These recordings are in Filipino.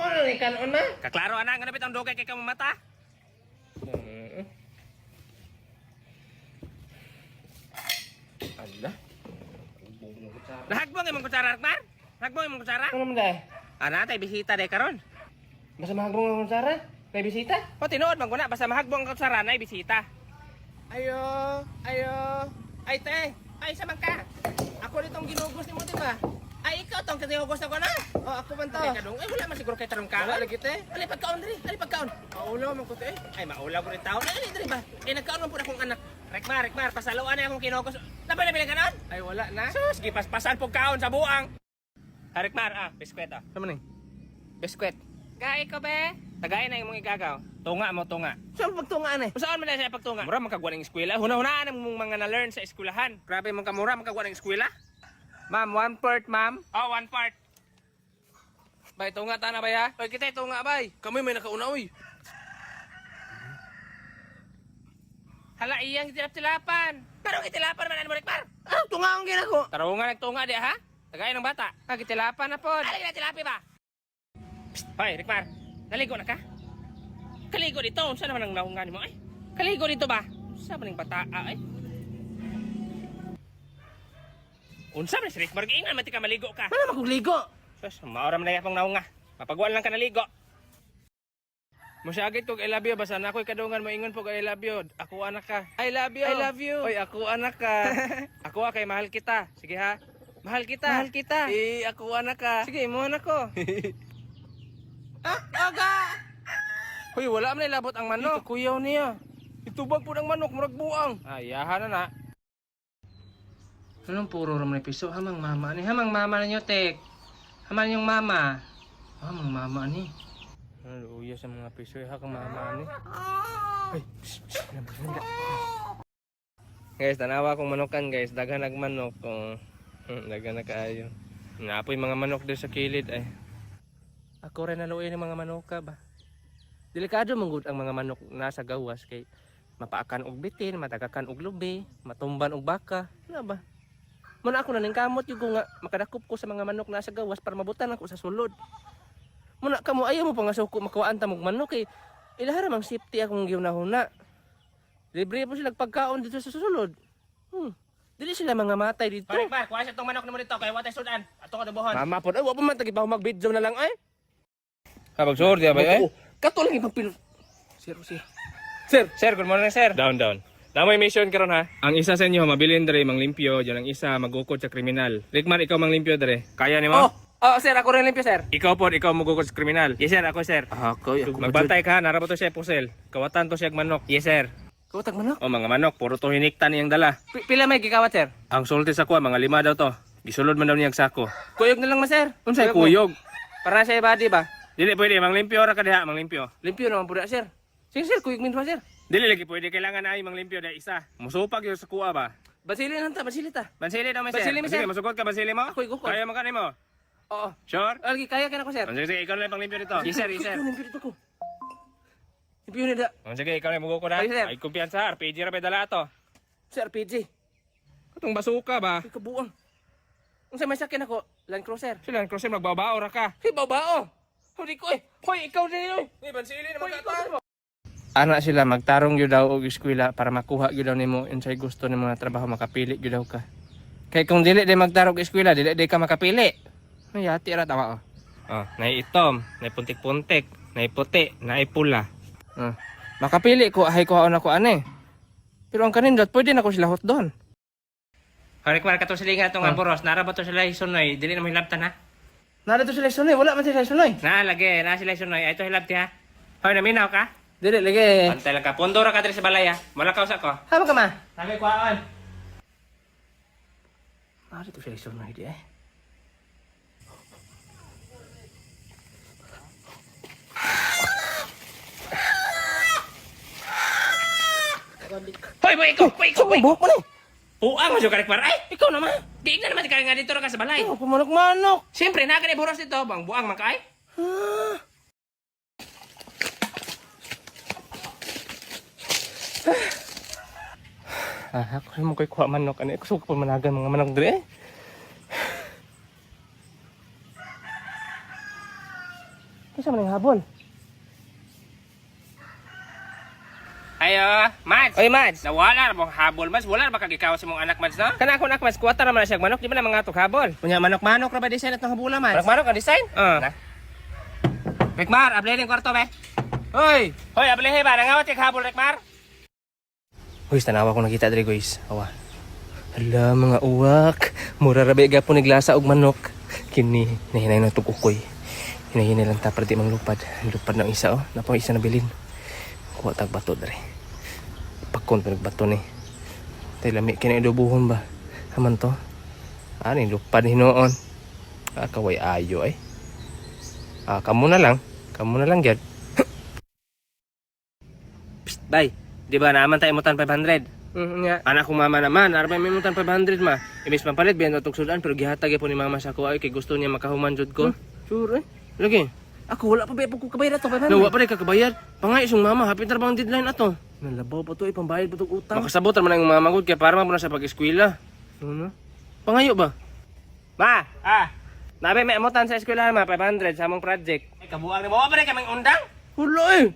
Ano ni kanon na? Kaklaro ana nga napit ang dugay kay kamo mata. Ala. Nahagbong imong kutsara Rekmar? Nahagbong imong kutsara? Ano man day? Ana tay bisita day karon. Basta mahagbong ang Sara. May bisita. O tinuod man kuna basta mahagbong ang kutsara nay bisita. Ayo, ayo. Ay te, ay sa man ka. Ako ditong ginugos nimo di ba? Ay ikaw tong kinugos ako na. Oh, ako man to. Ay kadung, ay wala man siguro kay tarong ka. Wala lagi te. Ali pagkaon diri, ali pagkaon. Maulaw man ko te. Ay maulaw ko rin taon. Ay diri ba? Eh nagkaon man pud akong anak. Rekmar, pasaluan na akong kinugos. Napay na kanon? Ay wala na. Sus, gipaspasan pug kaon sa buang. Rekmar, biskwit ah. Ano man ni? Biskwit. Gai ko be. Tagay na imong igagaw. Tunga mo tunga. Saan pagtungaan eh? Usaon man na siya pagtunga? Mura man kagwa ng eskwela. Hunahunaan ang mong mga na-learn sa eskwelahan. Grabe man ka mura man kagwa ng eskwela. Ma'am, 1 part, ma'am. Oh, 1 part. Bay, tunga ta na bay ha? Bay, kita tunga bay. Kami may nakauna uy. Hala iyang tilapan. Pero kitilapan man ano mo Rekmar? Ah, tunga ang ginako. Tarungan nagtunga di ha? Tagay ng bata. Ah, kitilapan na pod. Alay na tilapi ba? Psst, hoy Rekmar. Naligo na ka? Kaligo dito. Saan naman ang nahungan mo ay? Kaligo dito ba? Saan man ang bata ay? Unsa man si Rekmar? Ingan mati ka maligo ka. Wala man kong ligo. Sus, maoram na yapang naunga. Mapagwal lang ka naligo. Masyagit kog I love you. Basta na ako'y kadungan mo ingon po I love you. Ako anak ka. I love you. I love you. Oy, ako anak ka. Ako kay mahal kita. Sige ha. Mahal kita. Mahal kita. Ako anak ka. Sige, mo na ko. Aga! Hoy, wala man labot ang manok. Ito kuyaw niya. Itubag po ng manok, murag buang. Ayahan na na. Anong puro raman piso? Hamang mama ni. Hamang mama ninyo, tek. Hamang yung mama. Hamang mama ni. Ano, uya sa mga piso. Hakang mama ni. Ay, guys, tanawa akong manokan guys. Daghan nagmanok. Daghan na kaayo. Napoy mga manok doon sa kilid ay. Ako rin naluin ng mga manoka ba. Delikado manggod ang mga manok nasa gawas kay mapaakan og bitin, matagakan og lubi, matumban og baka. Ano ba? Muna ako na ning kamot yung nga makadakop ko sa mga manok nasa gawas para mabutan ako sa sulod. Muna kamo ayaw mo pa nga suko makuhaan ta mong manok kay ilahara mang safety akong giunahuna. Libre po sila pagkaon dito sa sulod. Dili sila mga matay dito. Hoy, Rekmar, kuha siya itong manok na mo dito. Kaya watay sudan. Ato ka dubuhon. Mama po, ay wa pa man tagi pa mag-video na lang ay. Habag sure di ba ay? Kato lang ibang Sir. Sir, good morning, sir. Down. Namoy mission karon ha. Ang isa sa inyo mabilin dere manglimpyo, diyan ang isa magukod sa kriminal. Rekmar, ikaw manglimpyo dere. Kaya nimo? Sir, ako rin limpyo, sir. Ikaw magukod sa kriminal. Yes, sir, ako sir. Ako Magbantay ka, narabo to siya pusel. Kawatan to siya manok. Yes, sir. Kawatag manok. O mga manok, puro to hiniktan niyang dala. Pila may gikawat, sir? Ang sulti sa kuha, mga 5 daw to. Gisulod man daw niyang sako. Kuyog na lang ma, sir. Unsay kuyog? Para sa body ba? Dili pwede, manglimpyo ra ka diha, manglimpyo. Limpyo naman po sir. Sige, sir, kuyog min pa, sir. Dili lagi pwede, kailangan ay manglimpyo da isa. Musupag yun sa kuha ba? Basili na ta, basili ta. Bansili daw, sir. Basili, sir. Sige, masugod ka, bansili mo? Ako'y gukod. Kaya mo ka mo? Oo. Sure? Algi, kaya ka na ko, sir. Sige, ikaw na lang panglimpyo dito. Yes, sir, yes, sir. Limpyo dito ko. Limpyo na da. Sige, ikaw na magukod ha. Ay, sir. Ay, kumpiyansa, RPG ra pa dala to. Sir, PG. Katong basuka ba? Ay, kabuang. Kung sa may sakin ako, Land Cruiser. Sila, crossing magbabao ra ka. Hey, babao. Huli ko eh. Hoy, ikaw din yun. Ni, bansili Hoy, ikaw din. Ana sila magtarong gyud daw og eskwela para makuha gyud daw nimo unsay gusto nimo nga trabaho makapili gyud daw ka. Kay kung dili day magtarong og eskwela, dili day ka makapili. Ay ati ra tama oh. Oh, nay itom, nay puntik-puntik, nay puti, nay pula. Makapili ko ay kuhaon ako ane. Pero ang kanindot pwede na ko sila hot doon. Harik man kato silingan tong boros, nara ba to sila isunoy, dili na mo hilabtan ha. Nara to sila sunoy, wala man sila sunoy. Na lagi, na sila isunoy, ay to hilabti ha. Hoy, naminaw ka? Dili lagi. Antay lang ka, pondo ra ka diri sa balay ha. Malakaw sa ko. Hama ka ma. Lagi kuhaan. Nara to sila sunoy di eh. Hoy, ikaw. Buhok mo ni. Puang mo siya karik par. Ay, Ikaw naman. di na naman ka nga dito ra ka sa balay. Ano pumanok-manok. Siyempre, na ka ni boros dito, bang buang man ka ay. Ako mo koy kuha manok ani. Ako suka pa managan mga manok dire. Kasi man yung habol. Ayo, Mads. Oy, Mads. Nawala na mong habol, Mads. Wala na makagikaw sa mong anak, Mads, no? Kana ako nak Mads, kuwata naman na siya manok, di ba na mga atok habol? Kunya manok-manok ra ba design atong habula, Mads? Manok ang design? Na. Rekmar, ablay ning kwarto, be. Hoy! Hoy, ablay ba? Nangawat yung habol, Rekmar? Guys, tanawa ko nakita diri guys. Awa. Hala, mga uwak. Mura rabe gapon niglasa og manok. Kini, nahinay na tukukoy. Hinahinay lang tapar di manglupad. Lupad ng isa, oh. Napang isa na bilin. Kuha tag bato diri. Pagkon pa nagbato ni. Tay lami kinaidubuhon ba? Haman to. Ani lupad hinoon. Kaway ayo ay. Kamu na lang. Kamu na lang gyud. Psst, bay. Di ba naaman tayo mutan 500? Nga. Anak kong mama naman, arabay may mutan 500 ma. Imis pampalit biyan atong sudan pero gihatag po ni mama sa ko ay kay gusto niya makahuman jud ko. Sure eh. Lagi. Ako wala pa ba ko kabayad ato 500? Wala pa rin kakabayad. Pangay isong mama, hapit na bang deadline ato? Nalabaw pa to pambayad pa tong utang. Makasabot naman ang mama gud kay para man sa pag-eskwela. Ano? Pangayo ba? Ma, nabe may amutan sa eskwelahan ma 500 sa among project. Ay, kabuang ni mo pa rin kaming undang? Hulo eh.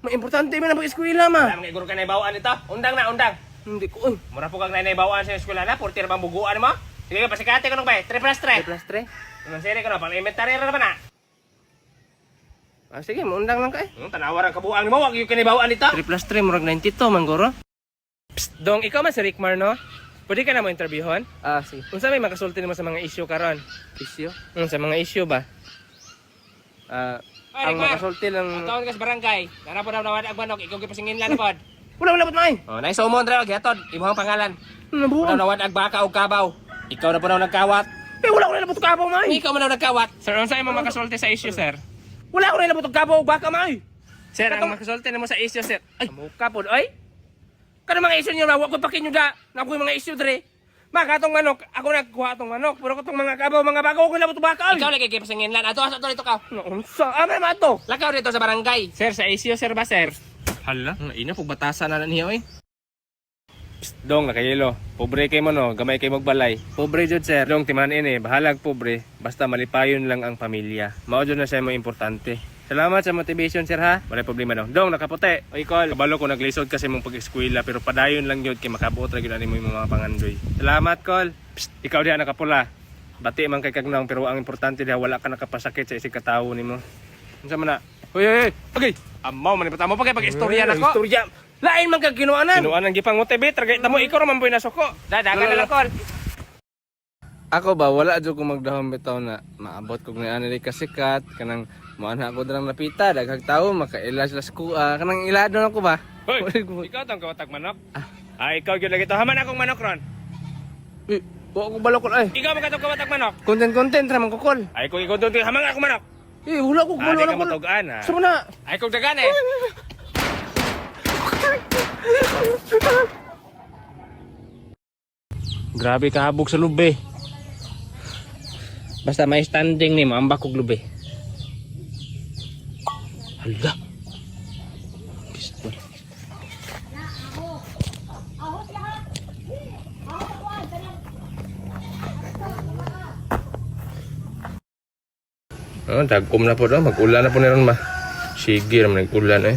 May importante man ang pag-eskwela ma. Alam nga iguro ka na ibawaan nito. Undang na, undang. Hindi ko eh. Mura po kang naibawaan sa eskwela na, 40 na bang buguan mo? Sige, pasikate ko nung ba? 3+3. 3+3. Naman siri ko na, pang inventory na naman na. Sige, maundang lang ka eh. Tanawa ang kabuang mo, wag yung kinibawaan nito. 3+3 murag 92 man guro. Psst, dong ikaw man si Rickmar no? Pwede ka na mo interviewon? Sige. Unsa may makasulti nimo sa mga issue karon? Issue? Sa mga issue ba? Ang makasulti lang. Ang taon ka sa barangay, narapo na nawad ang manok, ikaw gipasingin lang pod. Wala labot mai. Nice umon ra gyatod, imong pangalan. Nabuo. Nawad ang baka o kabaw. Ikaw na po na nagkawat. Wala labot kabaw mai. Ikaw man na nagkawat. Sir, unsa imong makasulti sa issue, sir? Wala ko labot kabaw baka mai. Sir, ang makasulti nimo sa issue, sir. Ay, muka pod oy. Kada mga issue niyo wa ko pakinyo da. Na ko mga issue dire. Makatong manok, ako nagkuha tong manok, pero katong mga kabaw, mga bako ko labot baka. Ikaw lagi gipasingin lang. Ato dito ka. Unsa? Ama ma to. Lakaw dito sa barangay. Sir, sa issue, sir ba, sir? Hala, ina pug batasan na niya oy. Dong, nakayelo. Pobre kay mo no, gamay kay magbalay. Pobre jud sir. Dong, timan ini, bahalag pobre, basta malipayon lang ang pamilya. Mao jud na siya mo importante. Salamat sa motivation sir ha. Wala problema no. Dong, nakaputi. Oy, call. Kabalo ko naglisod kasi mong pag-eskwela pero padayon lang yun kay makabuot ra gyud ani mo yung mga pangandoy. Salamat, call. Psst, ikaw diha nakapula. Bati man kay kagnang pero ang importante diha wala ka nakapasakit sa isig katawo nimo. Unsa man na? Hoy. Okay. Amaw man ipatamo pa kay pag-istorya nako. Istorya. Lain man kag kinuanan. Kinuanan gipang motivate ra kay tamo ikaw ra man boy nasuko. Dadagan na lang call. Ako ba wala jud ko magdahom bitaw na maabot kog ni ani kasikat kanang moana ako drang napita daghang tawo makailas-las ko kanang ilado na ko ba. Hoy, ikaw tang kawatag manok? Ikaw gyud lagi to. Haman akong manok ron. Wa ko balokol ay. Ikaw magkatog kawatag manok? Content ra man ko kol. Kung ikaw doon haman akong manok. Wala ko Di balo ka na ko. matugaan ha. Sama na. Kung dagan eh. Grabe kahabog sa lube. Basta may standing ni mo, ambak kog lube. Hala. Dagkom na po daw. Mag-ulan na po na ron ma. Sige naman nag-ulan eh.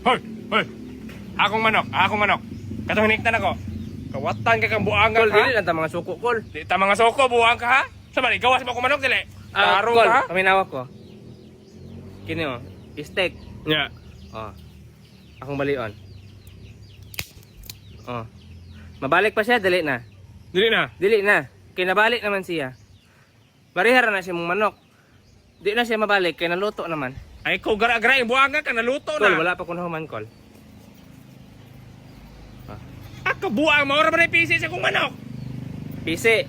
Hoy! Akong manok. Katong hiniktan ako. Kawatan ka kang buang Kol, ka ha? dili lang ta mga suko kol. Di ta mga soko, buang ka ha? Sama, ikaw sa mga manok dili. Tarong Kol, ka ha? paminawa ko. Kini oh, steak. Nya. Akong balion. Mabalik pa siya, dili na. Dili na. Dili na. Kinabalik naman siya. Barihara na siya mong manok. Di na siya mabalik, kaya naluto naman. Ay, ikaw gara-gara, yung buang ka naluto Kol, na. wala pa kunahuman, Kol. Ako buang, maura ba na pisi sa kong manok? Pisi.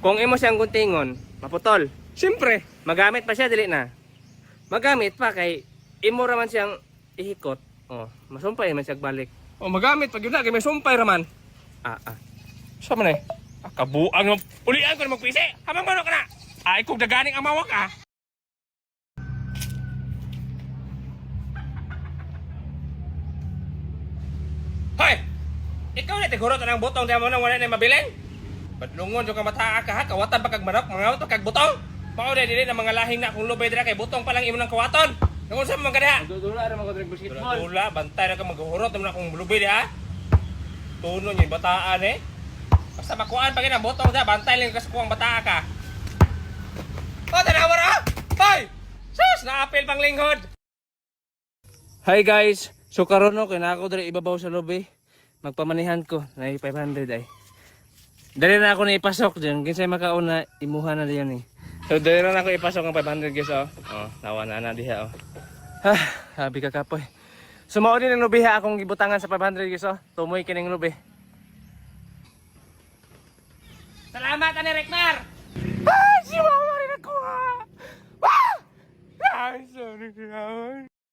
Kung imo siyang guntingon, maputol. Siyempre, magamit pa siya, dili na. Magamit pa kay imo raman siyang ihikot. Oh, masumpay man siya balik. Oh, magamit pag yun na, kay may sumpay raman. Sa man eh? Kabuang mo. Ulian ko na magpisi. Hamang manok ka na. Ay, kung daganing amawak ah. Hoy! Ikaw na tigurot ng butong diyan mo nang wala na mabiling? Badlungon yung kamataa ka ha, kawatan pa kag manok, mga auto kag butong. Mao na dili na mga lahing na kung lubay dira kay butong pa lang imo ng kawaton. Ngunsa mo man kada? Dudula ra man ko drink basketball. Dudula, bantay ra ka maghurot mo na kung lubay diha. Tuno niyo bataan eh. Basta makuan pa gina butong sa bantay lang kas kuang bataa ka. Oh, tanawa ra. Hoy! Sus, naapil pang linghod. Hi guys, so karon no kinako diri ibabaw sa lobby. Magpamanihan ko na 500 ay. Dali na ako na ipasok diyan, kinsay makauna imuha na diyan eh. So dali na ako ipasok ang 500 guys oh. Oh, nawa na diha oh. Habi ka kapoy. So mao din ang lubiha akong gibutangan sa 500 guys oh. Tumoy kining lubi. Salamat ani Reknar. Si mama rin ako ha. Ay, sorry.